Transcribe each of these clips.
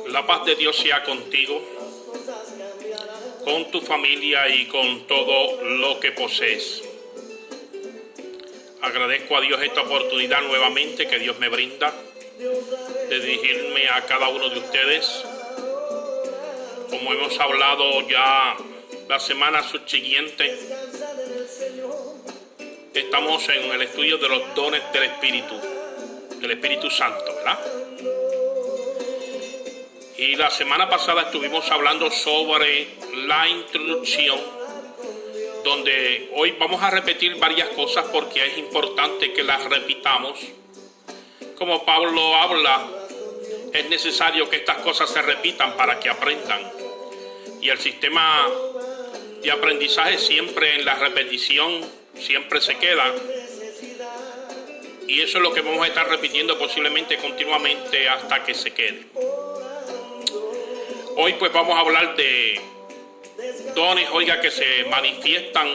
La paz de Dios sea contigo, con tu familia y con todo lo que posees. Agradezco a Dios esta oportunidad nuevamente que Dios me brinda de dirigirme a cada uno de ustedes. Como hemos hablado ya la semana subsiguiente, estamos en el estudio de los dones del Espíritu Santo, ¿verdad? Y la semana pasada estuvimos hablando sobre la introducción, donde hoy vamos a repetir varias cosas porque es importante que las repitamos. Como Pablo habla, es necesario que estas cosas se repitan para que aprendan. Y el sistema de aprendizaje siempre en la repetición siempre se queda. Y eso es lo que vamos a estar repitiendo posiblemente continuamente hasta que se quede. Hoy pues vamos a hablar de dones, oiga, que se manifiestan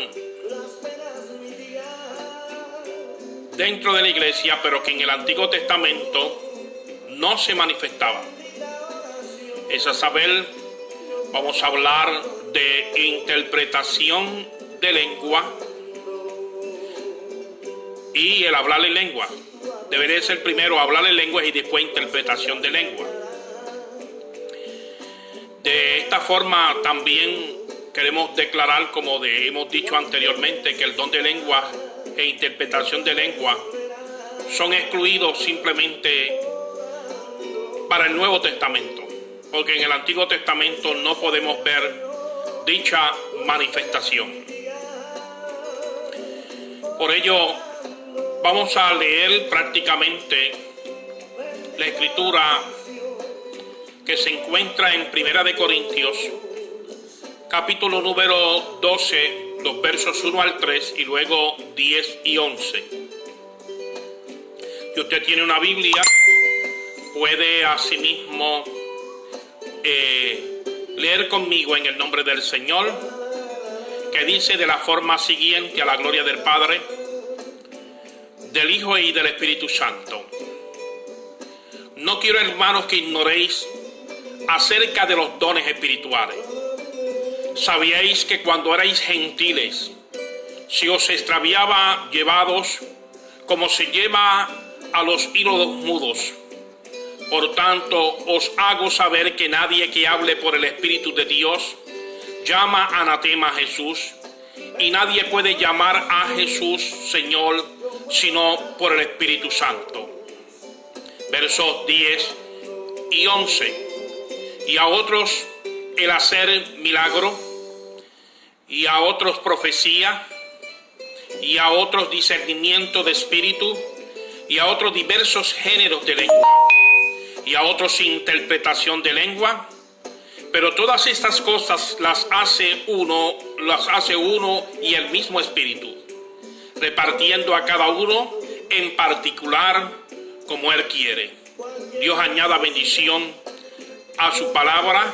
dentro de la iglesia, pero que en el Antiguo Testamento no se manifestaban. Es a saber, vamos a hablar de interpretación de lengua y el hablar en lengua. Debería ser primero hablar en lengua y después interpretación de lengua. De esta forma también queremos declarar, como hemos dicho anteriormente, que el don de lengua e interpretación de lengua son excluidos simplemente para el Nuevo Testamento, porque en el Antiguo Testamento no podemos ver dicha manifestación. Por ello, vamos a leer prácticamente la Escritura que se encuentra en Primera de Corintios, capítulo número 12, los versos 1 al 3 y luego 10 y 11. Si usted tiene una Biblia, puede asimismo leer conmigo en el nombre del Señor, que dice de la forma siguiente: a la gloria del Padre, del Hijo y del Espíritu Santo. No quiero, hermanos, que ignoréis acerca de los dones espirituales. Sabíais que cuando erais gentiles, se os extraviaba llevados como se lleva a los ídolos mudos. Por tanto, os hago saber que nadie que hable por el Espíritu de Dios llama anatema a Jesús, y nadie puede llamar a Jesús Señor sino por el Espíritu Santo. Versos 10 y 11. Y a otros el hacer milagro, y a otros profecía, y a otros discernimiento de espíritu, y a otros diversos géneros de lengua, y a otros interpretación de lengua. Pero todas estas cosas las hace uno y el mismo Espíritu, repartiendo a cada uno en particular como Él quiere. Dios añada bendición a su palabra.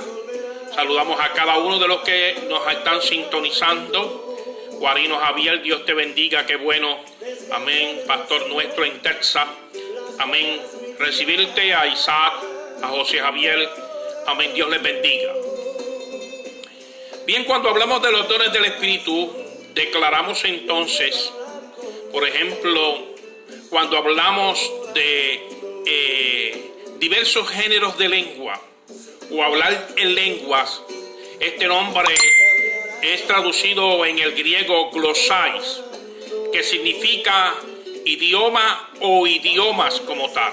Saludamos a cada uno de los que nos están sintonizando. Guarino Javier, Dios te bendiga, qué bueno. Amén. Pastor nuestro en Texas. Amén. Recibirte, a Isaac, a José Javier. Amén. Dios les bendiga. Bien, cuando hablamos de los dones del Espíritu, declaramos entonces, por ejemplo, cuando hablamos de diversos géneros de lengua o hablar en lenguas, este nombre es traducido en el griego glosais, que significa idioma o idiomas como tal.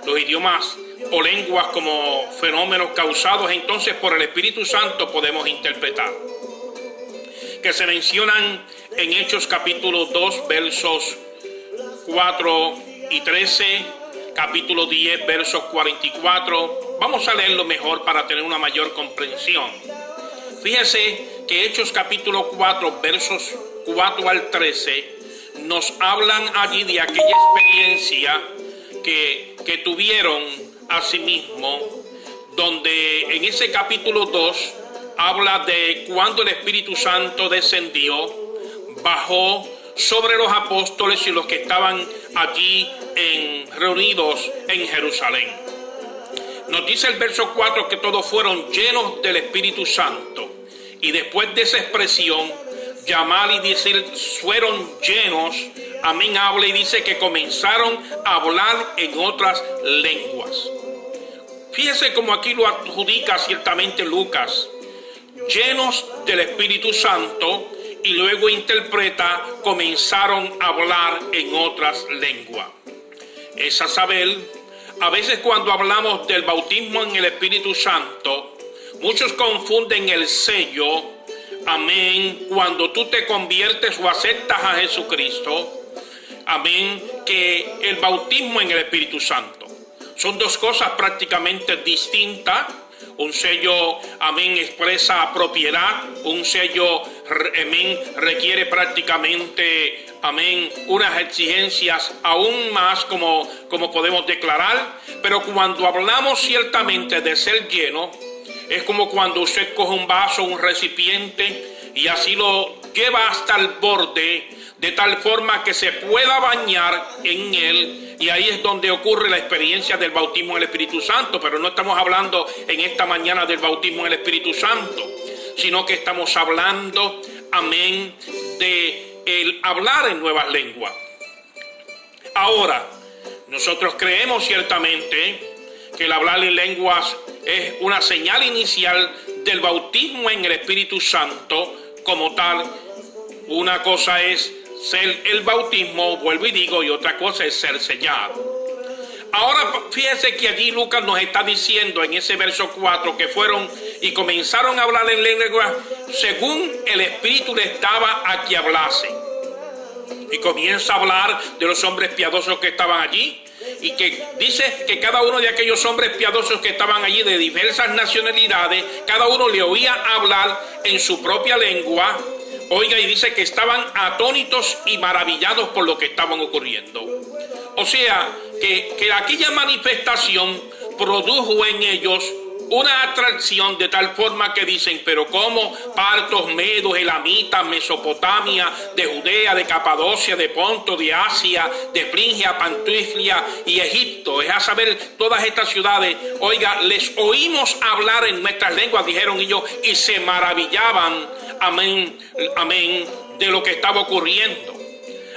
Los idiomas o lenguas como fenómenos causados entonces por el Espíritu Santo podemos interpretar, que se mencionan en Hechos capítulo 2 versos 4 y 13, capítulo 10 versos 44. Vamos a leerlo mejor para tener una mayor comprensión. Fíjese que Hechos capítulo 4 versos 4 al 13 nos hablan allí de aquella experiencia que tuvieron a sí mismo, donde en ese capítulo 2 habla de cuando el Espíritu Santo descendió, bajó sobre los apóstoles y los que estaban allí reunidos en Jerusalén. Nos dice el verso 4 que todos fueron llenos del Espíritu Santo. Y después de esa expresión, llamar y decir fueron llenos, amén, habla y dice que comenzaron a hablar en otras lenguas. Fíjese cómo aquí lo adjudica ciertamente Lucas, llenos del Espíritu Santo, y luego interpreta, comenzaron a hablar en otras lenguas. Es a saber, a veces cuando hablamos del bautismo en el Espíritu Santo, muchos confunden el sello, amén, cuando tú te conviertes o aceptas a Jesucristo, amén, que el bautismo en el Espíritu Santo. Son dos cosas prácticamente distintas. Un sello, amén, expresa propiedad. Un sello, amén, requiere prácticamente, amén, unas exigencias aún más como podemos declarar. Pero cuando hablamos ciertamente de ser lleno, es como cuando usted coge un vaso, un recipiente, y así lo lleva hasta el borde, de tal forma que se pueda bañar en él. Y ahí es donde ocurre la experiencia del bautismo en el Espíritu Santo. Pero no estamos hablando en esta mañana del bautismo en el Espíritu Santo, sino que estamos hablando, amén, de el hablar en nuevas lenguas. Ahora, nosotros creemos ciertamente que el hablar en lenguas es una señal inicial del bautismo en el Espíritu Santo como tal. Una cosa es ser el bautismo, vuelvo y digo, y otra cosa es ser sellado. Ahora fíjese que allí Lucas nos está diciendo en ese verso 4 que fueron y comenzaron a hablar en lenguas según el Espíritu les daba a que hablase. Y comienza a hablar de los hombres piadosos que estaban allí. Y que dice que cada uno de aquellos hombres piadosos que estaban allí de diversas nacionalidades, cada uno le oía hablar en su propia lengua. Oiga, y dice que estaban atónitos y maravillados por lo que estaban ocurriendo. O sea, que aquella manifestación produjo en ellos una atracción de tal forma que dicen, pero ¿cómo partos, medos, elamitas, Mesopotamia, de Judea, de Capadocia, de Ponto, de Asia, de Frigia, Panfilia y Egipto? Es a saber, todas estas ciudades, oiga, les oímos hablar en nuestras lenguas, dijeron ellos, y se maravillaban, amén, amén, de lo que estaba ocurriendo.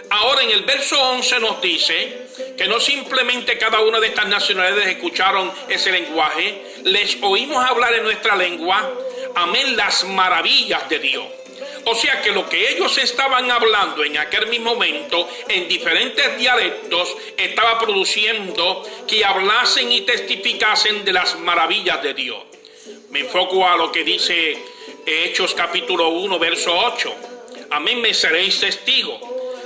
Ahora en el verso 11 nos dice que no simplemente cada una de estas nacionalidades escucharon ese lenguaje, les oímos hablar en nuestra lengua, amén, las maravillas de Dios. O sea que lo que ellos estaban hablando en aquel mismo momento, en diferentes dialectos, estaba produciendo que hablasen y testificasen de las maravillas de Dios. Me enfoco a lo que dice Hechos capítulo 1, verso 8. Amén, me seréis testigos.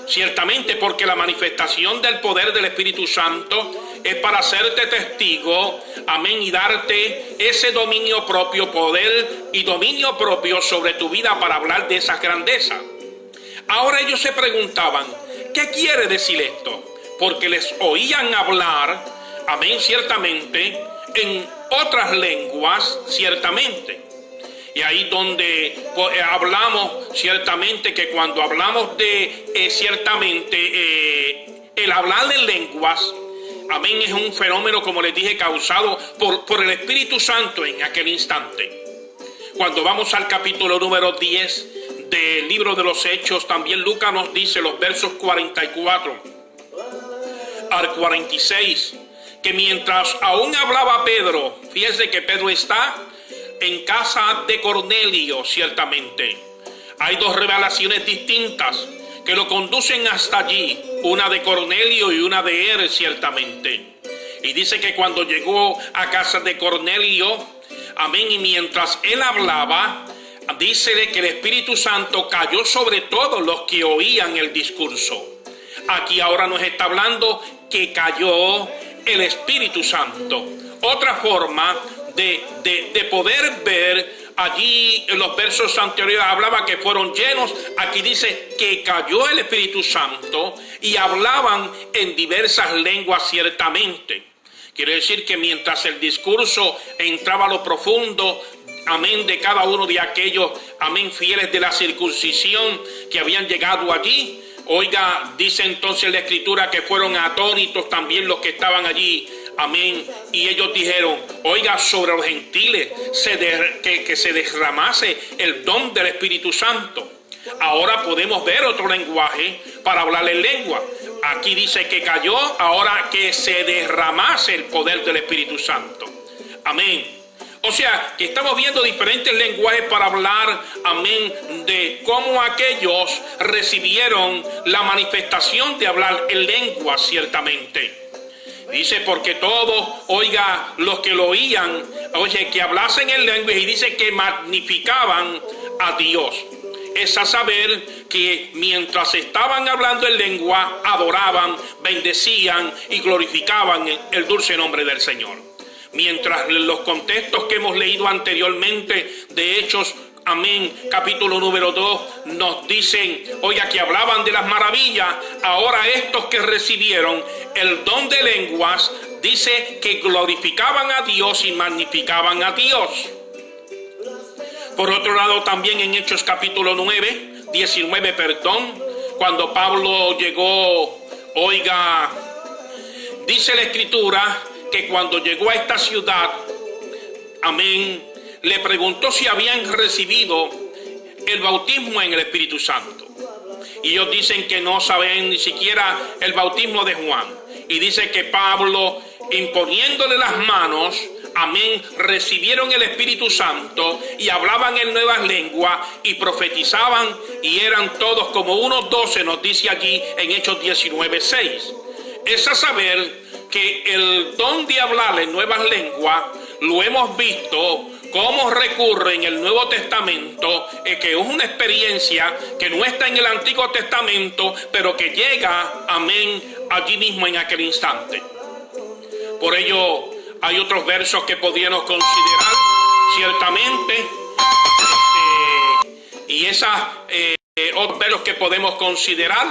Ciertamente, porque la manifestación del poder del Espíritu Santo es para hacerte testigo, amén, y darte ese dominio propio, poder y dominio propio sobre tu vida para hablar de esas grandezas. Ahora ellos se preguntaban, ¿qué quiere decir esto? Porque les oían hablar, amén, ciertamente, en otras lenguas, ciertamente. Y ahí donde hablamos ciertamente que cuando hablamos de ciertamente el hablar en lenguas, amén, es un fenómeno, como les dije, causado por el Espíritu Santo en aquel instante. Cuando vamos al capítulo número 10 del libro de los Hechos, también Lucas nos dice los versos 44 al 46, que mientras aún hablaba Pedro, fíjense que Pedro está en casa de Cornelio, ciertamente. Hay dos revelaciones distintas que lo conducen hasta allí, una de Cornelio y una de él, ciertamente. Y dice que cuando llegó a casa de Cornelio, amén, y mientras él hablaba, dice que el Espíritu Santo cayó sobre todos los que oían el discurso. Aquí ahora nos está hablando que cayó el Espíritu Santo. Otra forma de poder ver, allí en los versos anteriores hablaba que fueron llenos, aquí dice que cayó el Espíritu Santo y hablaban en diversas lenguas ciertamente. Quiere decir que mientras el discurso entraba a lo profundo, amén, de cada uno de aquellos, amén, fieles de la circuncisión que habían llegado allí, oiga, dice entonces la Escritura que fueron atónitos también los que estaban allí, Amén. Y ellos dijeron, oiga, sobre los gentiles que se derramase el don del Espíritu Santo. Ahora podemos ver otro lenguaje para hablar en lengua. Aquí dice que cayó, ahora que se derramase el poder del Espíritu Santo. Amén. O sea, que estamos viendo diferentes lenguajes para hablar, amén, de cómo aquellos recibieron la manifestación de hablar en lengua, ciertamente. Dice, porque todos, oiga, los que lo oían, oye, que hablasen en lengua, y dice que magnificaban a Dios. Es a saber que mientras estaban hablando en lengua, adoraban, bendecían y glorificaban el dulce nombre del Señor. Mientras los contextos que hemos leído anteriormente de Hechos, amén, capítulo número 2, nos dicen, oiga, que hablaban de las maravillas. Ahora estos que recibieron el don de lenguas, dice que glorificaban a Dios y magnificaban a Dios. Por otro lado, también en Hechos capítulo 19, cuando Pablo llegó, oiga, dice la Escritura que cuando llegó a esta ciudad, amén, le preguntó si habían recibido el bautismo en el Espíritu Santo. Y ellos dicen que no saben ni siquiera el bautismo de Juan. Y dice que Pablo, imponiéndole las manos, amén, recibieron el Espíritu Santo y hablaban en nuevas lenguas y profetizaban, y eran todos como unos 12, nos dice allí en Hechos 19:6. Es a saber que el don de hablar en nuevas lenguas lo hemos visto cómo recurre en el Nuevo Testamento, que es una experiencia que no está en el Antiguo Testamento, pero que llega, amén, allí mismo en aquel instante. Por ello, hay otros versos que podríamos considerar, ciertamente, y otros versos que podemos considerar,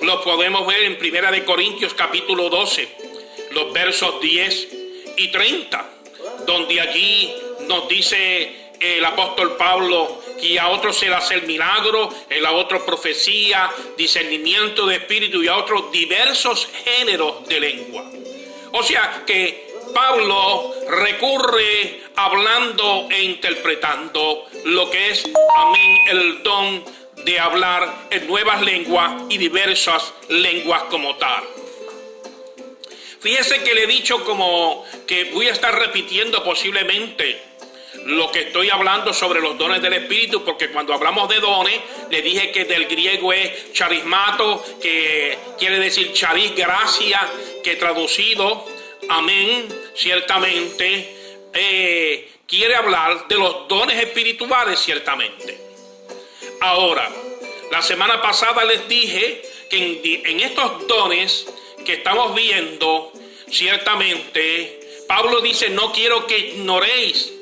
los podemos ver en 1 Corintios capítulo 12, los versos 10 y 30, donde allí nos dice el apóstol Pablo que a otros se le hace el milagro, a otros profecía, discernimiento de espíritu y a otros diversos géneros de lengua. O sea que Pablo recurre hablando e interpretando lo que es, amén, el don de hablar en nuevas lenguas y diversas lenguas como tal. Fíjese que le he dicho como que voy a estar repitiendo posiblemente lo que estoy hablando sobre los dones del Espíritu, porque cuando hablamos de dones, le dije que del griego es charismato, que quiere decir charis, gracia, que traducido, amén, ciertamente, quiere hablar de los dones espirituales, ciertamente. Ahora, la semana pasada les dije que en estos dones que estamos viendo, ciertamente, Pablo dice, no quiero que ignoréis,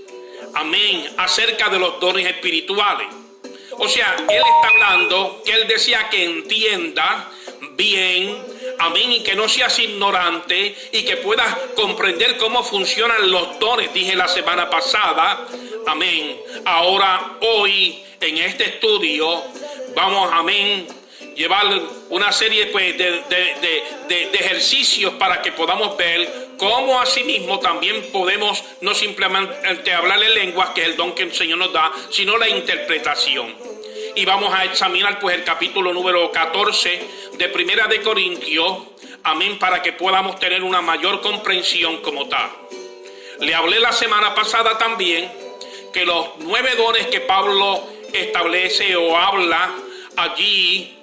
amén, acerca de los dones espirituales. O sea, él está hablando que él desea que entienda bien, amén, y que no seas ignorante y que puedas comprender cómo funcionan los dones, dije la semana pasada, amén. Ahora, hoy, en este estudio, vamos, amén, llevar una serie pues, de ejercicios para que podamos ver cómo asimismo también podemos no simplemente hablar en lenguas, que es el don que el Señor nos da, sino la interpretación. Y vamos a examinar pues el capítulo número 14 de 1 Corintios, amén, para que podamos tener una mayor comprensión como tal. Le hablé la semana pasada también que los 9 dones que Pablo establece o habla allí,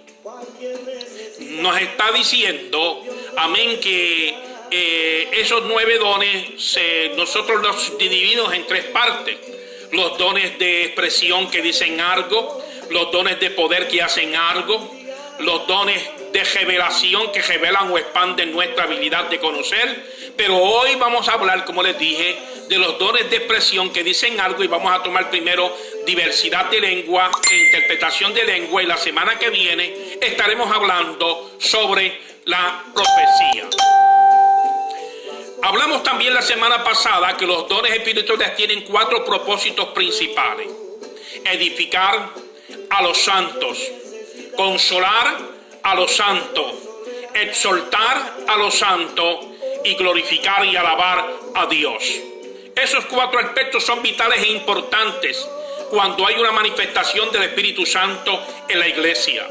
nos está diciendo, amén, que esos 9 dones nosotros los dividimos en 3 partes. Los dones de expresión que dicen algo, los dones de poder que hacen algo, los dones de revelación que revelan o expanden nuestra habilidad de conocer. Pero hoy vamos a hablar, como les dije, de los dones de expresión que dicen algo, y vamos a tomar primero diversidad de lengua e interpretación de lengua, y la semana que viene estaremos hablando sobre la profecía. Hablamos también la semana pasada que los dones espirituales tienen 4 propósitos principales: edificar a los santos, consolar a los santos, exhortar a los santos y glorificar y alabar a Dios. Esos 4 aspectos son vitales e importantes cuando hay una manifestación del Espíritu Santo en la iglesia.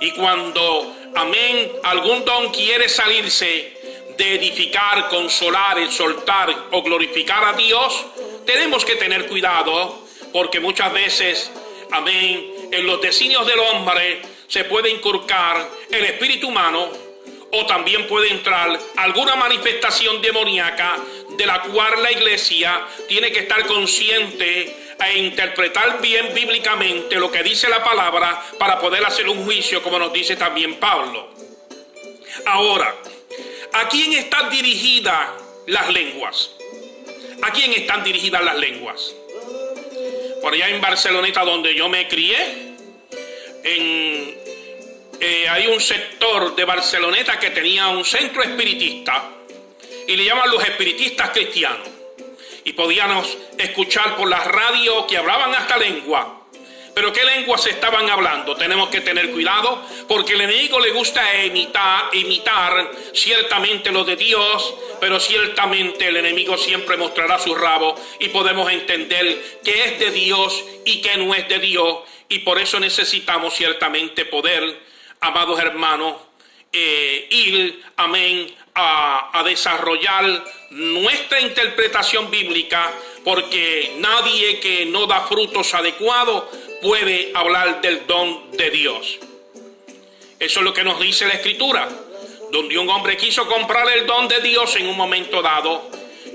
Y cuando, amén, algún don quiere salirse de edificar, consolar, exhortar o glorificar a Dios, tenemos que tener cuidado, porque muchas veces, amén, en los designios del hombre se puede inculcar el espíritu humano, o también puede entrar alguna manifestación demoníaca de la cual la iglesia tiene que estar consciente e interpretar bien bíblicamente lo que dice la palabra para poder hacer un juicio, como nos dice también Pablo. Ahora, ¿a quién están dirigidas las lenguas? ¿A quién están dirigidas las lenguas? Por allá en Barceloneta, donde yo me crié, hay un sector de Barceloneta que tenía un centro espiritista y le llaman los espiritistas cristianos. Y podíamos escuchar por las radios que hablaban hasta lengua. Pero ¿qué lenguas estaban hablando? Tenemos que tener cuidado, porque el enemigo le gusta imitar ciertamente lo de Dios, pero ciertamente el enemigo siempre mostrará su rabo y podemos entender qué es de Dios y qué no es de Dios. Y por eso necesitamos ciertamente poder, amados hermanos, ir, amén, a desarrollar nuestra interpretación bíblica, porque nadie que no da frutos adecuados puede hablar del don de Dios. Eso es lo que nos dice la Escritura, donde un hombre quiso comprar el don de Dios en un momento dado,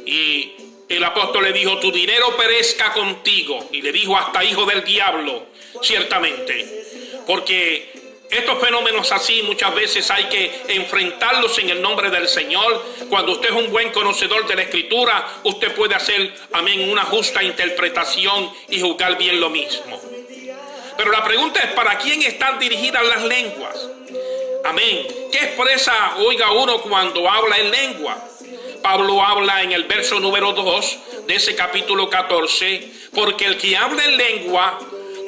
y el apóstol le dijo: tu dinero perezca contigo, y le dijo hasta hijo del diablo, ciertamente, porque estos fenómenos así muchas veces hay que enfrentarlos en el nombre del Señor. Cuando usted es un buen conocedor de la Escritura, usted puede hacer, amén, una justa interpretación y juzgar bien lo mismo. Pero la pregunta es: ¿para quién están dirigidas las lenguas? Amén. ¿Qué expresa, oiga, uno cuando habla en lengua? Pablo habla en el verso número 2 de ese capítulo 14, porque el que habla en lengua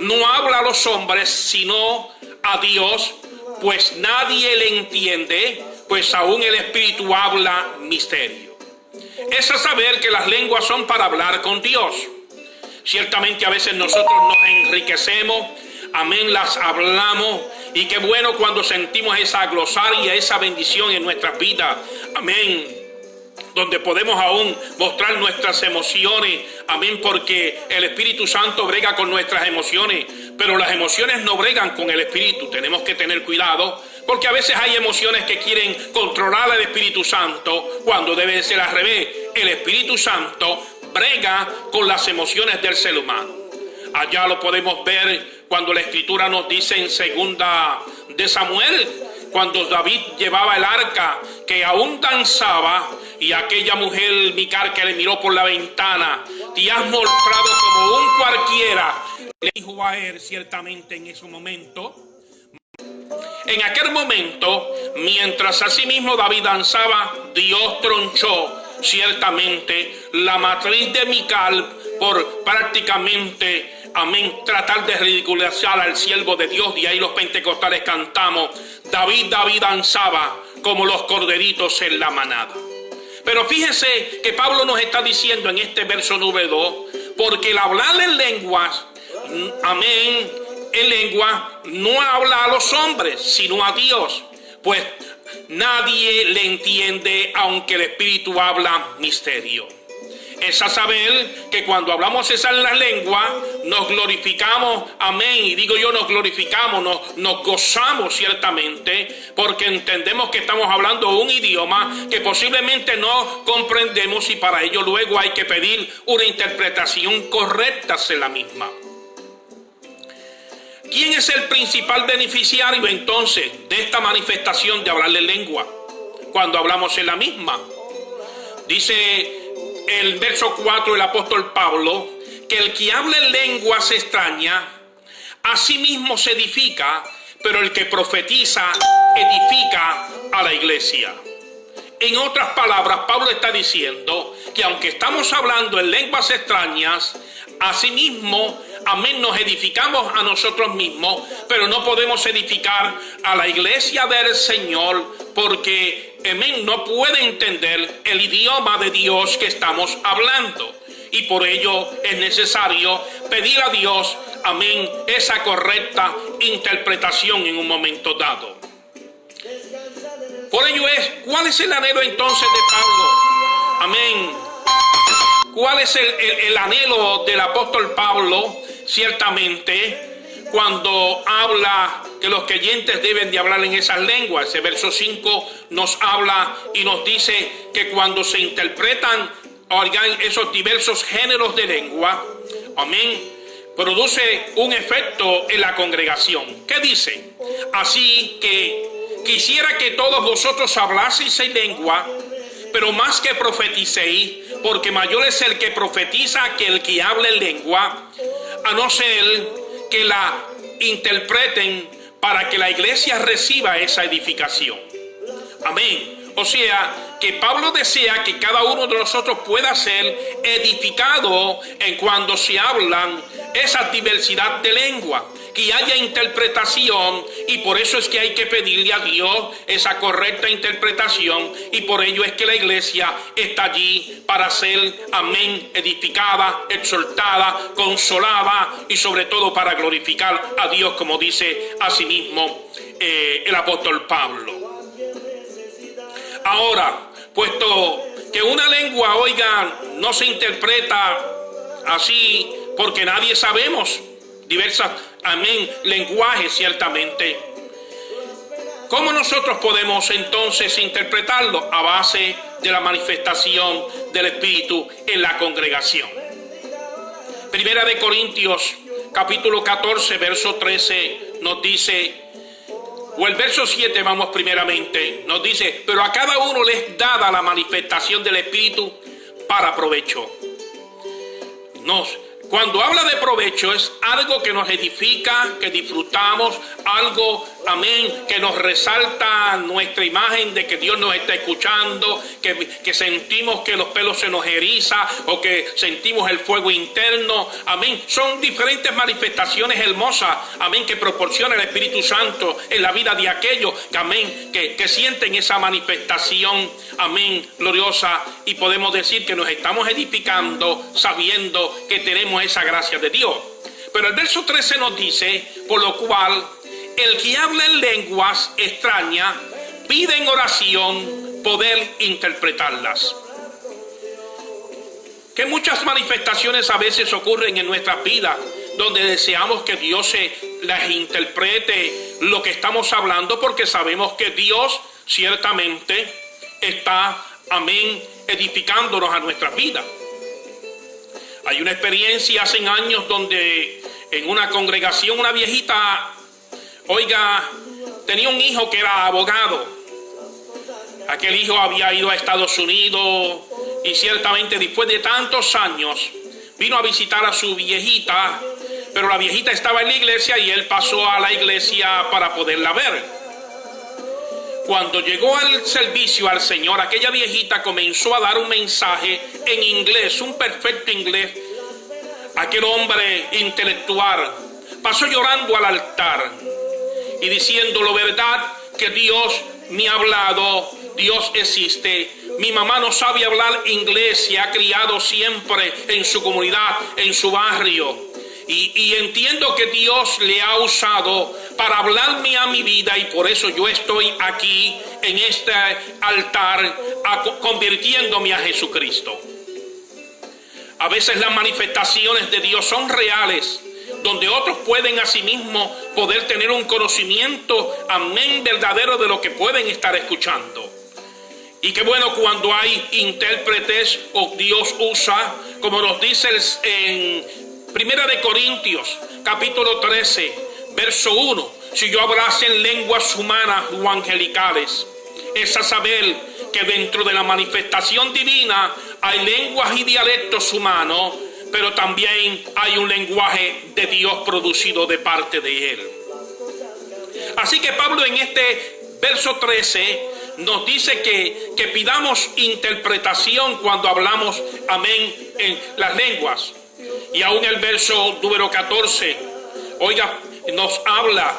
no habla a los hombres, sino a Dios, pues nadie le entiende, pues aún el Espíritu habla misterio. Es a saber que las lenguas son para hablar con Dios. Ciertamente a veces nosotros nos enriquecemos, amén, las hablamos, y qué bueno cuando sentimos esa glosaria, esa bendición en nuestras vidas, amén, donde podemos aún mostrar nuestras emociones, amén, porque el Espíritu Santo brega con nuestras emociones, pero las emociones no bregan con el Espíritu. Tenemos que tener cuidado, porque a veces hay emociones que quieren controlar al Espíritu Santo, cuando debe ser al revés. El Espíritu Santo brega con las emociones del ser humano. Allá lo podemos ver cuando la Escritura nos dice en 2 de Samuel, cuando David llevaba el arca, que aún danzaba, y aquella mujer Mical que le miró por la ventana: te has mostrado como un cualquiera, le dijo a él ciertamente en ese momento. En aquel momento, mientras asimismo David danzaba, Dios tronchó ciertamente la matriz de Mical por prácticamente, amén, tratar de ridiculizar al siervo de Dios. Y ahí los pentecostales cantamos: David danzaba como los corderitos en la manada. Pero fíjense que Pablo nos está diciendo en este verso número 2, porque el hablar en lenguas, amén, en lengua, no habla a los hombres, sino a Dios, pues nadie le entiende, aunque el Espíritu habla misterio. Es a saber que cuando hablamos esa en la lengua, nos glorificamos, amén, y digo yo, nos glorificamos, nos gozamos ciertamente, porque entendemos que estamos hablando un idioma que posiblemente no comprendemos, y para ello luego hay que pedir una interpretación correcta de la misma. ¿Quién es el principal beneficiario entonces de esta manifestación de hablar en lengua cuando hablamos en la misma? Dice el verso 4 del apóstol Pablo que el que habla en lenguas extrañas a sí mismo se edifica, pero el que profetiza edifica a la iglesia. En otras palabras, Pablo está diciendo que aunque estamos hablando en lenguas extrañas, asimismo, amén, nos edificamos a nosotros mismos, pero no podemos edificar a la iglesia del Señor, porque amén, no puede entender el idioma de Dios que estamos hablando. Y por ello es necesario pedir a Dios, amén, esa correcta interpretación en un momento dado. Por ello ¿cuál es el anhelo entonces de Pablo? Amén. ¿Cuál es el anhelo del apóstol Pablo? Ciertamente, cuando habla que los creyentes deben de hablar en esas lenguas. Ese verso 5 nos habla y nos dice que cuando se interpretan, oigan, esos diversos géneros de lengua, amén, produce un efecto en la congregación. ¿Qué dice? Así que quisiera que todos vosotros hablaseis en lengua, pero más que profeticéis, porque mayor es el que profetiza que el que habla en lengua, a no ser que la interpreten para que la iglesia reciba esa edificación. Amén. O sea, que Pablo desea que cada uno de nosotros pueda ser edificado en cuando se hablan esa diversidad de lengua, que haya interpretación, y por eso es que hay que pedirle a Dios esa correcta interpretación, y por ello es que la iglesia está allí para ser, amén, edificada, exhortada, consolada y sobre todo para glorificar a Dios, como dice asimismo el apóstol Pablo. Ahora, puesto que una lengua, oigan, no se interpreta así porque nadie sabemos diversas, amén, lenguajes ciertamente, ¿cómo nosotros podemos entonces interpretarlo? A base de la manifestación del Espíritu en la congregación. Primera de Corintios, capítulo 14, verso 13, nos dice, o el verso 7 vamos primeramente, nos dice, pero a cada uno le es dada la manifestación del Espíritu para provecho. Cuando habla de provecho es algo que nos edifica, que disfrutamos, algo, amén, que nos resalta nuestra imagen de que Dios nos está escuchando, que sentimos que los pelos se nos eriza o que sentimos el fuego interno, amén. Son diferentes manifestaciones hermosas, amén, que proporciona el Espíritu Santo en la vida de aquellos, amén, que sienten esa manifestación, amén, gloriosa, y podemos decir que nos estamos edificando sabiendo que tenemos esa gracia de Dios. Pero el verso 13 nos dice, por lo cual el que habla en lenguas extrañas pide en oración poder interpretarlas. Que muchas manifestaciones a veces ocurren en nuestras vidas donde deseamos que Dios las interprete lo que estamos hablando, porque sabemos que Dios ciertamente está, amén, edificándonos a nuestras vidas. Hay una experiencia hace años donde en una congregación una viejita, oiga, tenía un hijo que era abogado. Aquel hijo había ido a Estados Unidos y ciertamente después de tantos años vino a visitar a su viejita, pero la viejita estaba en la iglesia y él pasó a la iglesia para poderla ver. Cuando llegó al servicio al Señor, aquella viejita comenzó a dar un mensaje en inglés, un perfecto inglés. Aquel hombre intelectual pasó llorando al altar y diciendo, la verdad que Dios me ha hablado, Dios existe. Mi mamá no sabe hablar inglés, se ha criado siempre en su comunidad, en su barrio. Y entiendo que Dios le ha usado para hablarme a mi vida, y por eso yo estoy aquí en este altar convirtiéndome a Jesucristo. A veces las manifestaciones de Dios son reales, donde otros pueden asimismo poder tener un conocimiento, amén, verdadero de lo que pueden estar escuchando. Y qué bueno cuando hay intérpretes o Dios usa, como nos dice en Primera de Corintios, capítulo 13, verso 1. Si yo hablase en lenguas humanas o angelicales, es a saber que dentro de la manifestación divina hay lenguas y dialectos humanos, pero también hay un lenguaje de Dios producido de parte de Él. Así que Pablo en este verso 13 nos dice que pidamos interpretación cuando hablamos, amén, en las lenguas. Y aún el verso número 14, oiga, nos habla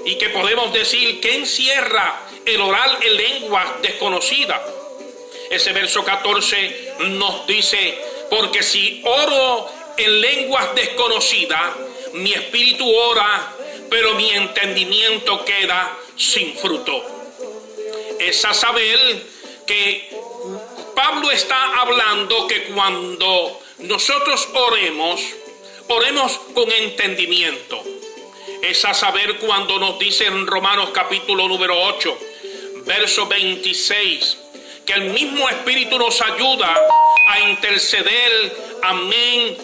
y que podemos decir que encierra el orar en lenguas desconocidas. Ese verso 14 nos dice, porque si oro en lenguas desconocidas, mi espíritu ora, pero mi entendimiento queda sin fruto. Es a saber que Pablo está hablando que cuando nosotros oremos con entendimiento. Es a saber cuando nos dice en Romanos capítulo número 8, verso 26, que el mismo Espíritu nos ayuda a interceder, amén,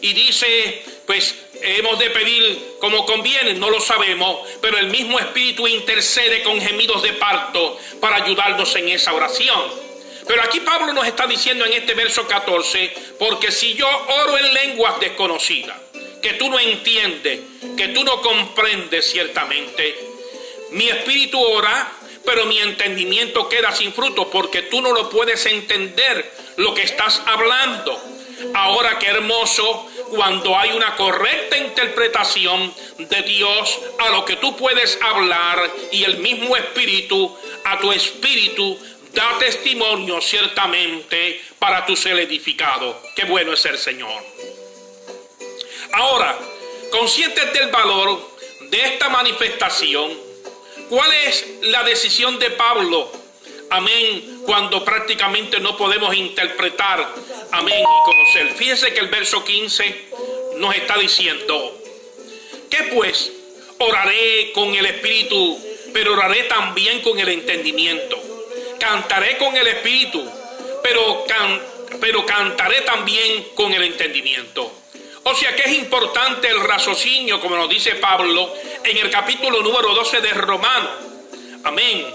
y dice, pues hemos de pedir como conviene, no lo sabemos, pero el mismo Espíritu intercede con gemidos de parto para ayudarnos en esa oración. Pero aquí Pablo nos está diciendo en este verso 14, porque si yo oro en lenguas desconocidas, que tú no entiendes, que tú no comprendes ciertamente, mi espíritu ora, pero mi entendimiento queda sin fruto, porque tú no lo puedes entender lo que estás hablando. Ahora qué hermoso cuando hay una correcta interpretación de Dios a lo que tú puedes hablar, y el mismo espíritu a tu espíritu da testimonio ciertamente para tu ser edificado. Qué bueno es el Señor. Ahora, conscientes del valor de esta manifestación, ¿cuál es la decisión de Pablo? Amén, cuando prácticamente no podemos interpretar, amén, y conocer. Fíjense que el verso 15 nos está diciendo, ¿qué pues? Oraré con el espíritu, pero oraré también con el entendimiento. Cantaré con el espíritu, pero cantaré también con el entendimiento. O sea que es importante el raciocinio, como nos dice Pablo en el capítulo número 12 de Romanos. Amén.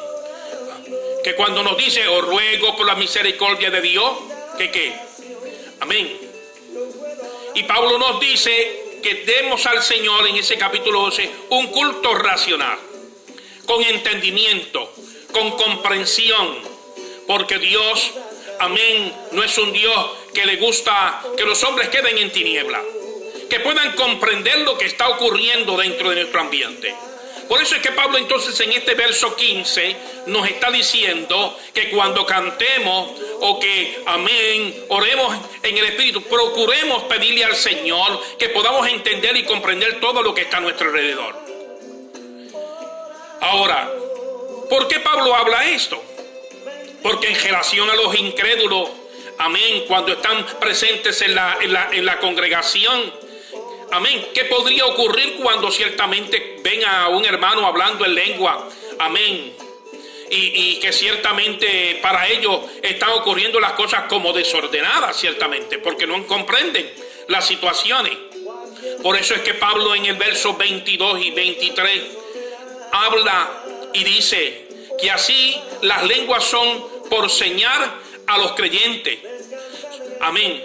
Que cuando nos dice, os ruego por la misericordia de Dios, ¿qué? Amén. Y Pablo nos dice que demos al Señor en ese capítulo 12 un culto racional, con entendimiento, con comprensión, porque Dios, amén, no es un Dios que le gusta que los hombres queden en tiniebla, que puedan comprender lo que está ocurriendo dentro de nuestro ambiente. Por eso es que Pablo entonces en este verso 15 nos está diciendo que cuando cantemos o que, amén, oremos en el Espíritu, procuremos pedirle al Señor que podamos entender y comprender todo lo que está a nuestro alrededor. Ahora, ¿por qué Pablo habla esto? Porque en relación a los incrédulos, amén, cuando están presentes en la congregación, amén, ¿qué podría ocurrir cuando ciertamente ven a un hermano hablando en lengua? Amén. Y que ciertamente para ellos están ocurriendo las cosas como desordenadas, ciertamente, porque no comprenden las situaciones. Por eso es que Pablo en el verso 22 y 23 habla y dice que así las lenguas son por señal a los creyentes. Amén.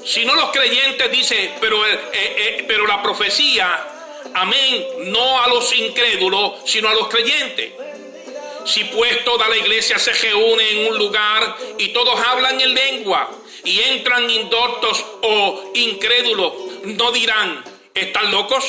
Si no los creyentes, dice, pero la profecía, amén, no a los incrédulos, sino a los creyentes. Si pues toda la iglesia se reúne en un lugar y todos hablan en lengua y entran indoctos o incrédulos, no dirán, ¿están locos?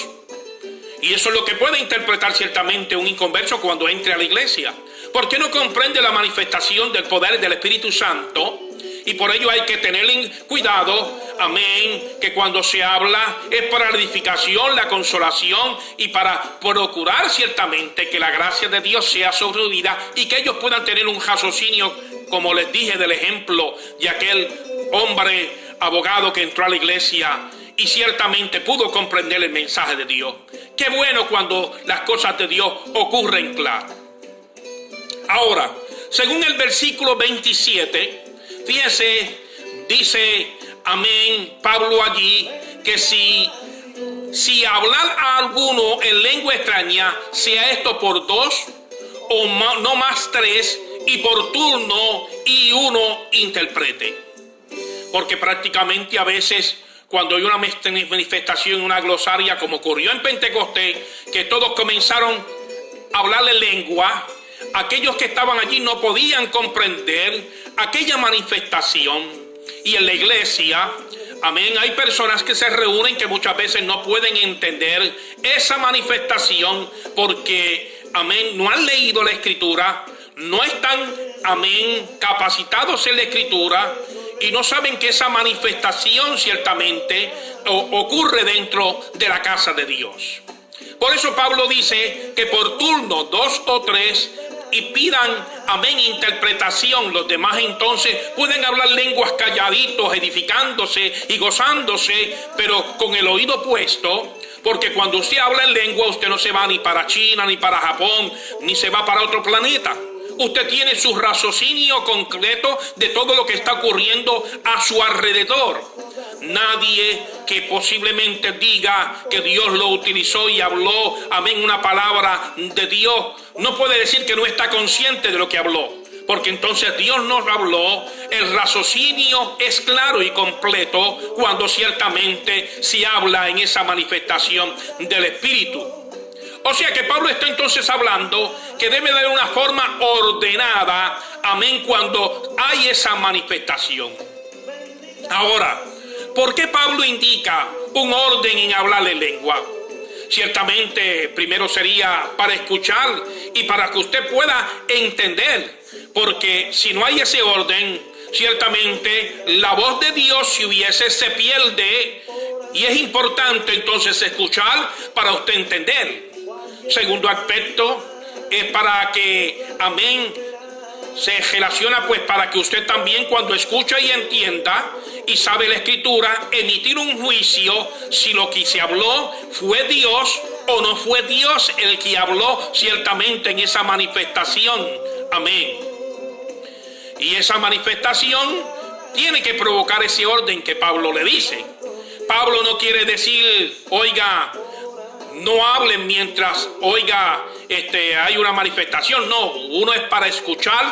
Y eso es lo que puede interpretar ciertamente un inconverso cuando entre a la iglesia. ¿Por qué no comprende la manifestación del poder del Espíritu Santo? Y por ello hay que tener cuidado, amén, que cuando se habla es para la edificación, la consolación y para procurar ciertamente que la gracia de Dios sea sobre su vida y que ellos puedan tener un raciocinio, como les dije del ejemplo de aquel hombre abogado que entró a la iglesia y ciertamente pudo comprender el mensaje de Dios. Qué bueno cuando las cosas de Dios ocurren claro. Ahora, según el versículo 27, fíjense, dice, amén, Pablo allí, que si hablar a alguno en lengua extraña, sea esto por 2 o no más 3, y por turno y uno interprete. Porque prácticamente a veces cuando hay una manifestación, una glosaria, como ocurrió en Pentecostés, que todos comenzaron a hablar en lengua, aquellos que estaban allí no podían comprender aquella manifestación. Y en la iglesia, amén, hay personas que se reúnen que muchas veces no pueden entender esa manifestación porque, amén, no han leído la Escritura, no están, amén, capacitados en la Escritura y no saben que esa manifestación ciertamente ocurre dentro de la casa de Dios. Por eso Pablo dice que por turno 2 o 3 y pidan, amén, interpretación. Los demás entonces pueden hablar lenguas calladitos, edificándose y gozándose, pero con el oído puesto, porque cuando usted habla en lengua, usted no se va ni para China, ni para Japón, ni se va para otro planeta. Usted tiene su raciocinio concreto de todo lo que está ocurriendo a su alrededor. Nadie que posiblemente diga que Dios lo utilizó y habló, amén, una palabra de Dios, no puede decir que no está consciente de lo que habló, porque entonces Dios nos habló. El raciocinio es claro y completo cuando ciertamente se habla en esa manifestación del Espíritu. O sea que Pablo está entonces hablando que debe de haber una forma ordenada, amén, cuando hay esa manifestación. Ahora, ¿por qué Pablo indica un orden en hablar en lengua? Ciertamente, primero sería para escuchar y para que usted pueda entender, porque si no hay ese orden, ciertamente la voz de Dios, si hubiese, se pierde, y es importante entonces escuchar para usted entender. Segundo aspecto es para que, amén, se relaciona pues para que usted también cuando escucha y entienda y sabe la Escritura, emitir un juicio si lo que se habló fue Dios o no fue Dios el que habló ciertamente en esa manifestación. Amén. Y esa manifestación tiene que provocar ese orden que Pablo le dice. Pablo no quiere decir, oiga, no hablen mientras, oiga, hay una manifestación. No, uno es para escuchar.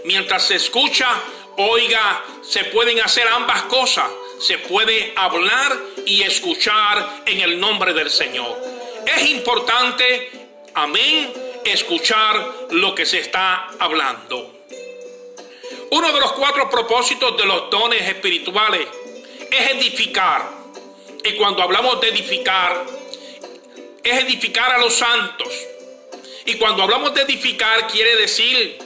Mientras se escucha, oiga, se pueden hacer ambas cosas. Se puede hablar y escuchar en el nombre del Señor. Es importante, amén, escuchar lo que se está hablando. Uno de los 4 propósitos de los dones espirituales es edificar. Y cuando hablamos de edificar, es edificar a los santos. Y cuando hablamos de edificar, quiere decir,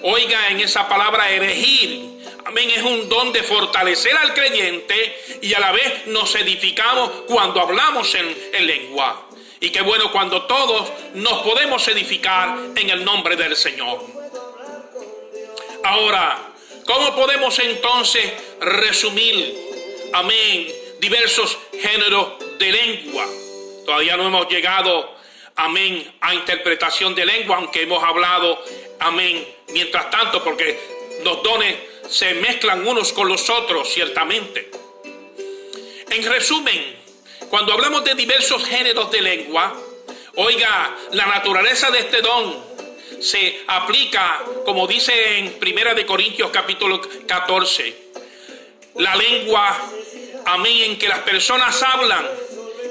oiga, en esa palabra erigir, amén, es un don de fortalecer al creyente y a la vez nos edificamos cuando hablamos en lengua. Y qué bueno cuando todos nos podemos edificar en el nombre del Señor. Ahora, ¿cómo podemos entonces resumir, amén, diversos géneros de lengua? Todavía no hemos llegado, amén, a interpretación de lengua, aunque hemos hablado, amén, mientras tanto, porque los dones se mezclan unos con los otros, ciertamente. En resumen, cuando hablamos de diversos géneros de lengua, oiga, la naturaleza de este don se aplica, como dice en 1 Corintios capítulo 14, la lengua, amén, en que las personas hablan,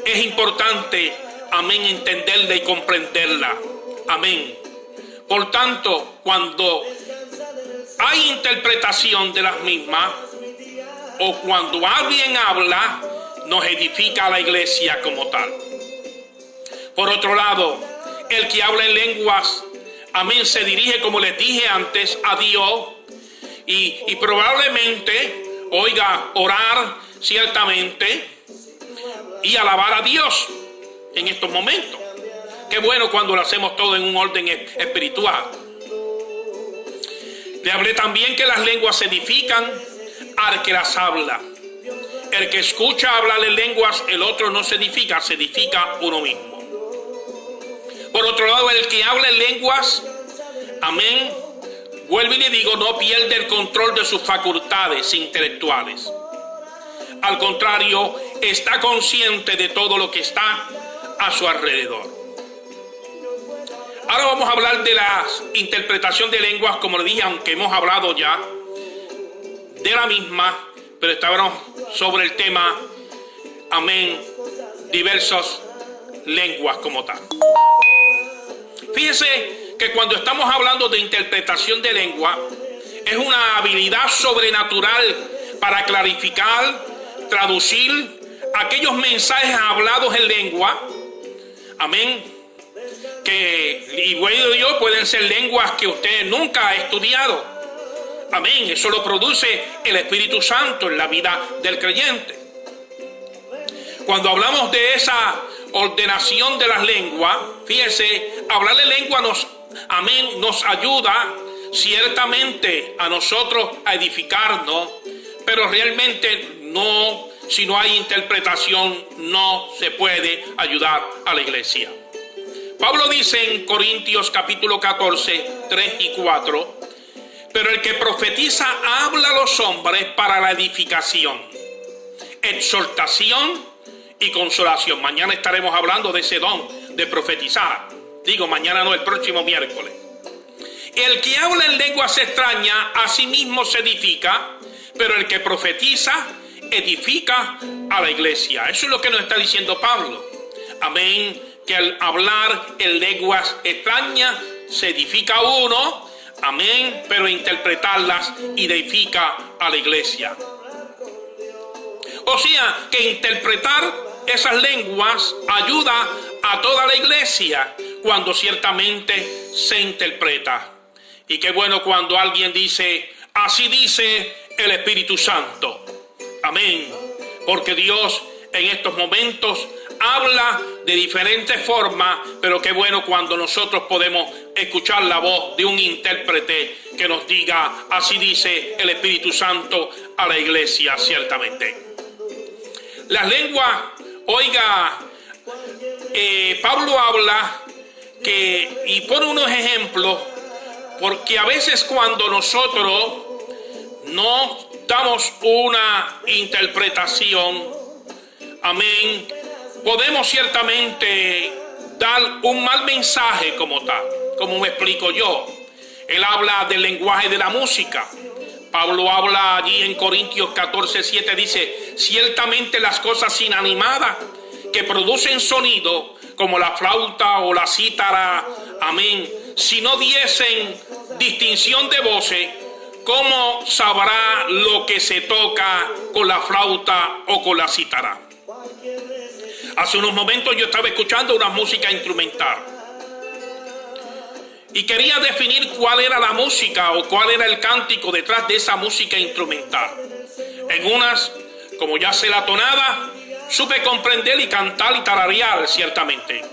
es importante, amén, entenderla y comprenderla. Amén. Por tanto, cuando hay interpretación de las mismas, o cuando alguien habla, nos edifica a la iglesia como tal. Por otro lado, el que habla en lenguas, amén, se dirige, como les dije antes, a Dios y probablemente, oiga, orar ciertamente y alabar a Dios en estos momentos. Qué bueno cuando lo hacemos todo en un orden espiritual. Le hablé también que las lenguas se edifican al que las habla. El que escucha hablar en lenguas, el otro no se edifica uno mismo. Por otro lado, el que habla en lenguas, amén, vuelvo y le digo, no pierde el control de sus facultades intelectuales. Al contrario, está consciente de todo lo que está a su alrededor. Ahora vamos a hablar de la interpretación de lenguas, como le dije, aunque hemos hablado ya de la misma, pero estábamos sobre el tema, amén, diversas lenguas como tal. Fíjense que cuando estamos hablando de interpretación de lengua, es una habilidad sobrenatural para clarificar, traducir aquellos mensajes hablados en lengua, amén, y bueno, yo pueden ser lenguas que usted nunca ha estudiado. Amén. Eso lo produce el Espíritu Santo en la vida del creyente. Cuando hablamos de esa ordenación de las lenguas, fíjese, hablar de lengua nos ayuda ciertamente a nosotros a edificarnos, pero realmente no, si no hay interpretación, no se puede ayudar a la iglesia. Pablo dice en Corintios capítulo 14, 3 y 4, pero el que profetiza habla a los hombres para la edificación, exhortación y consolación. Mañana estaremos hablando de ese don de profetizar. Digo, mañana no, el próximo miércoles. El que habla en lenguas extrañas a sí mismo se edifica, pero el que profetiza edifica a la iglesia. Eso es lo que nos está diciendo Pablo. Amén. Que al hablar en lenguas extrañas se edifica uno, amén, pero interpretarlas edifica a la iglesia. O sea, que interpretar esas lenguas ayuda a toda la iglesia cuando ciertamente se interpreta. Y qué bueno cuando alguien dice, así dice el Espíritu Santo. Amén. Porque Dios en estos momentos habla de diferentes formas, pero qué bueno cuando nosotros podemos escuchar la voz de un intérprete que nos diga, así dice el Espíritu Santo a la iglesia, ciertamente. Las lenguas, oiga, Pablo habla y pone unos ejemplos, porque a veces cuando nosotros no damos una interpretación, amén, podemos ciertamente dar un mal mensaje como tal, como me explico yo. Él habla del lenguaje de la música. Pablo habla allí en Corintios 14, 7, dice, ciertamente las cosas inanimadas que producen sonido, como la flauta o la cítara, amén, si no diesen distinción de voces, ¿cómo sabrá lo que se toca con la flauta o con la cítara? Hace unos momentos yo estaba escuchando una música instrumental y quería definir cuál era la música o cuál era el cántico detrás de esa música instrumental. En unas, como ya sé la tonada, supe comprender y cantar y tararear ciertamente,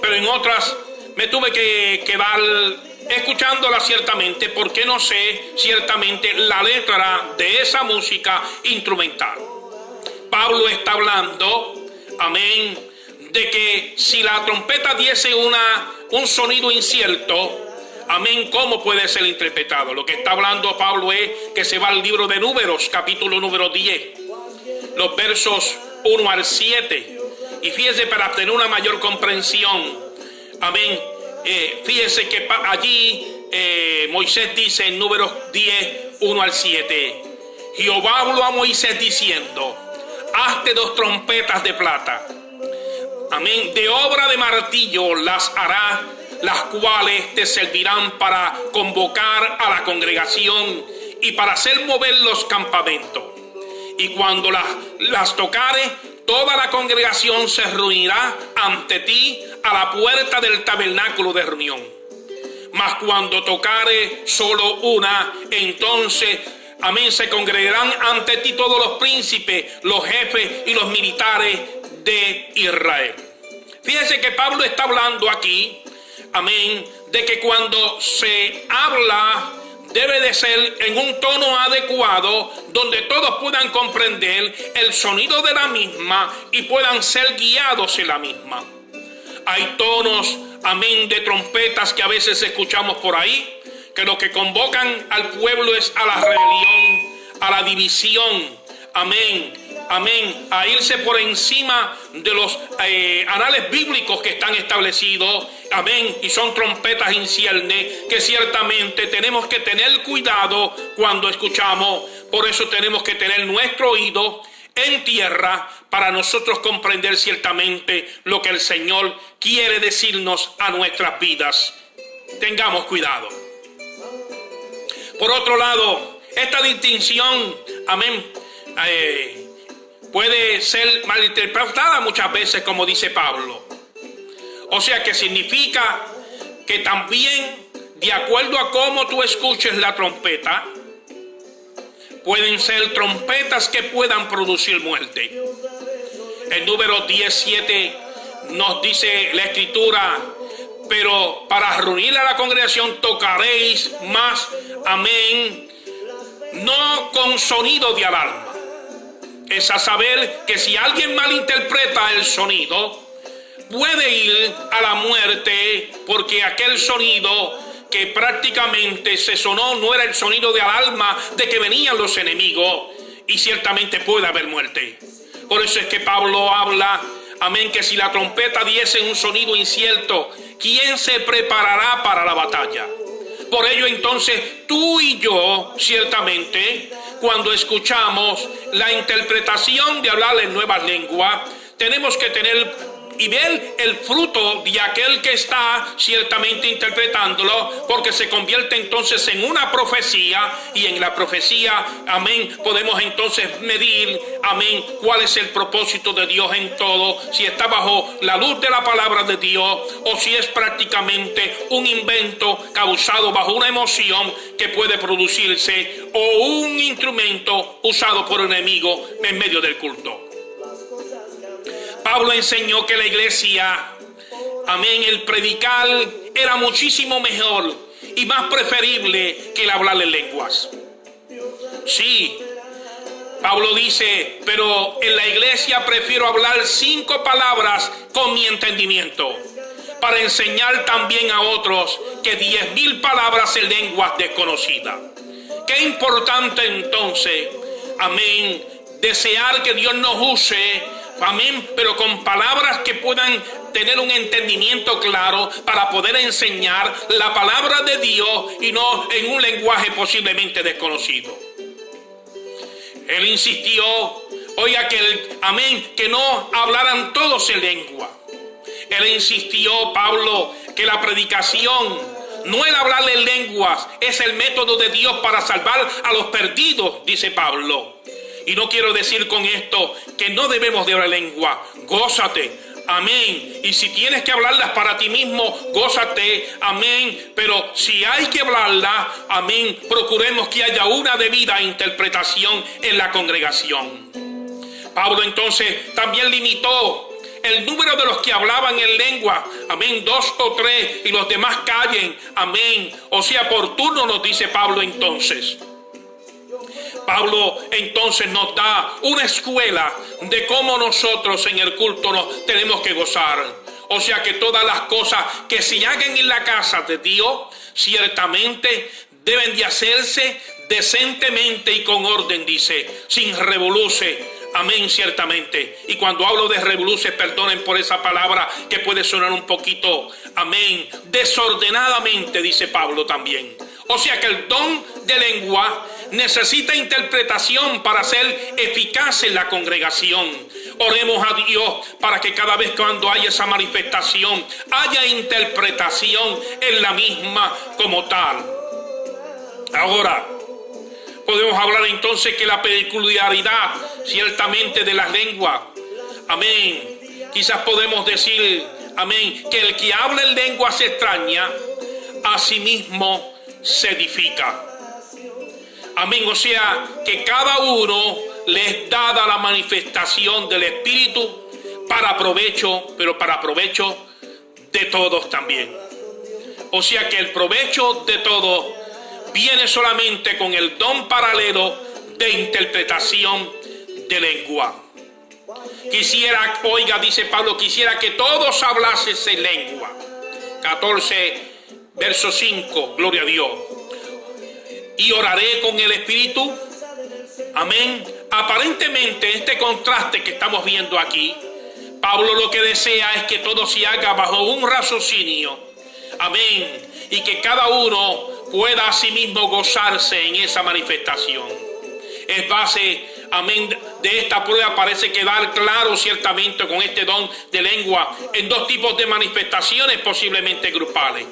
pero en otras me tuve que quedar escuchándola ciertamente porque no sé ciertamente la letra de esa música instrumental. Pablo está hablando, amén, de que si la trompeta diese un sonido incierto, amén, ¿cómo puede ser interpretado? Lo que está hablando Pablo es que se va al libro de Números, capítulo número 10, los versos 1 al 7. Y fíjese, para tener una mayor comprensión, amén, fíjese que allí Moisés dice en Números 10, 1 al 7, Jehová habló a Moisés diciendo, hazte 2 trompetas de plata, amén, de obra de martillo las harás, las cuales te servirán para convocar a la congregación y para hacer mover los campamentos. Y cuando las tocare, toda la congregación se reunirá ante ti a la puerta del tabernáculo de reunión. Mas cuando tocare solo una, entonces, amén, se congregarán ante ti todos los príncipes, los jefes y los militares de Israel. Fíjese que Pablo está hablando aquí, amén, de que cuando se habla debe de ser en un tono adecuado donde todos puedan comprender el sonido de la misma y puedan ser guiados en la misma. Hay tonos, amén, de trompetas que a veces escuchamos por ahí, que lo que convocan al pueblo es a la rebelión, a la división, amén, amén, a irse por encima de los anales bíblicos que están establecidos, amén, y son trompetas inciernes que ciertamente tenemos que tener cuidado cuando escuchamos. Por eso tenemos que tener nuestro oído en tierra para nosotros comprender ciertamente lo que el Señor quiere decirnos a nuestras vidas. Tengamos cuidado. Por otro lado, esta distinción, amén, puede ser malinterpretada muchas veces, como dice Pablo. O sea que significa que también, de acuerdo a cómo tú escuches la trompeta, pueden ser trompetas que puedan producir muerte. El número 17 nos dice la Escritura: pero para reunir a la congregación tocaréis más, amén, no con sonido de alarma. Es a saber que si alguien malinterpreta el sonido, puede ir a la muerte, porque aquel sonido que prácticamente se sonó no era el sonido de alarma de que venían los enemigos, y ciertamente puede haber muerte. Por eso es que Pablo habla, amén, que si la trompeta diese un sonido incierto, ¿quién se preparará para la batalla? Por ello entonces tú y yo, ciertamente, cuando escuchamos la interpretación de hablar en nuevas lenguas, tenemos que tener y ver el fruto de aquel que está ciertamente interpretándolo, porque se convierte entonces en una profecía, y en la profecía, amén, podemos entonces medir, amén, cuál es el propósito de Dios en todo, si está bajo la luz de la palabra de Dios, o si es prácticamente un invento causado bajo una emoción que puede producirse, o un instrumento usado por un enemigo en medio del culto. Pablo enseñó que la iglesia, amén, el predicar era muchísimo mejor y más preferible que el hablar en lenguas. Sí, Pablo dice, pero en la iglesia prefiero hablar 5 palabras con mi entendimiento, para enseñar también a otros que 10,000 palabras en lenguas desconocidas. Qué importante entonces, amén, desear que Dios nos use, amén, pero con palabras que puedan tener un entendimiento claro para poder enseñar la palabra de Dios y no en un lenguaje posiblemente desconocido. Él insistió, oiga, amén, que no hablaran todos en lengua. Él insistió, Pablo, que la predicación, no el hablar en lenguas, es el método de Dios para salvar a los perdidos, dice Pablo. Y no quiero decir con esto que no debemos de hablar lengua. Gózate, amén. Y si tienes que hablarlas para ti mismo, gózate, amén. Pero si hay que hablarlas, amén, procuremos que haya una debida interpretación en la congregación. Pablo entonces también limitó el número de los que hablaban en lengua, amén, 2 o 3, y los demás callen, amén. O sea, por turno, nos dice Pablo entonces. Pablo entonces nos da una escuela de cómo nosotros en el culto nos tenemos que gozar. O sea que todas las cosas que se hagan en la casa de Dios, ciertamente deben de hacerse decentemente y con orden, dice, sin revoluce. Amén, ciertamente. Y cuando hablo de revoluce, perdonen por esa palabra que puede sonar un poquito, amén, desordenadamente, dice Pablo también. O sea que el don de lengua necesita interpretación para ser eficaz en la congregación. Oremos a Dios para que cada vez cuando haya esa manifestación haya interpretación en la misma como tal. Ahora, podemos hablar entonces que la peculiaridad ciertamente de las lenguas, amén, quizás podemos decir, amén, que el que habla en lenguas extrañas a sí mismo se edifica. Amén, o sea que cada uno le es dada la manifestación del Espíritu para provecho, pero para provecho de todos también. O sea que el provecho de todos viene solamente con el don paralelo de interpretación de lengua. Quisiera, oiga, dice Pablo, quisiera que todos hablasen en lengua. 14, verso 5, gloria a Dios. Y oraré con el Espíritu. Amén. Aparentemente este contraste que estamos viendo aquí, Pablo lo que desea es que todo se haga bajo un raciocinio. Amén. Y que cada uno pueda a sí mismo gozarse en esa manifestación. Es base, amén, de esta prueba parece quedar claro ciertamente con este don de lengua en 2 tipos de manifestaciones posiblemente grupales.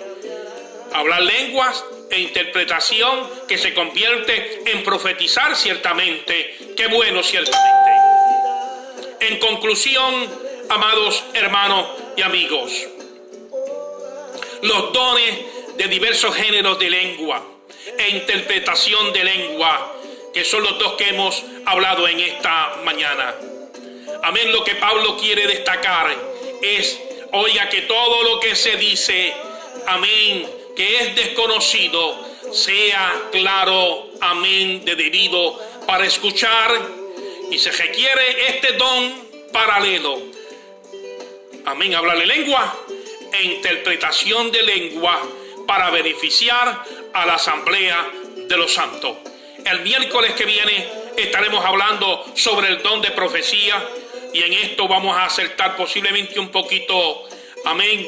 Hablar lenguas e interpretación que se convierte en profetizar ciertamente. Qué bueno ciertamente. En conclusión, amados hermanos y amigos, los dones de diversos géneros de lengua e interpretación de lengua, que son los dos que hemos hablado en esta mañana. Amén. Lo que Pablo quiere destacar es, oiga, que todo lo que se dice, amén, que es desconocido, sea claro, amén, de debido para escuchar, y se requiere este don paralelo, amén, hablarle lengua e interpretación de lengua para beneficiar a la asamblea de los santos. El miércoles que viene estaremos hablando sobre el don de profecía, y en esto vamos a acertar posiblemente un poquito, amén,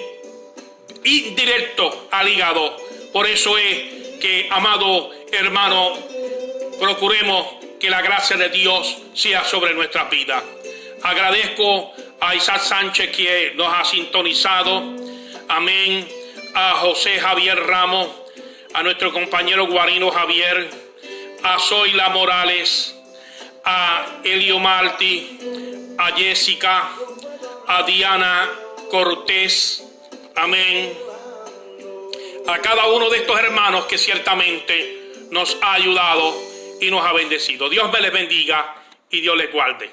indirecto al hígado. Por eso es que, amado hermano, procuremos que la gracia de Dios sea sobre nuestras vidas. Agradezco a Isaac Sánchez, que nos ha sintonizado, amén, a José Javier Ramos, a nuestro compañero Guarino Javier, a Zoila Morales, a Elio Martí, a Jessica, a Diana Cortés, amén, a cada uno de estos hermanos que ciertamente nos ha ayudado y nos ha bendecido. Dios me les bendiga y Dios les guarde.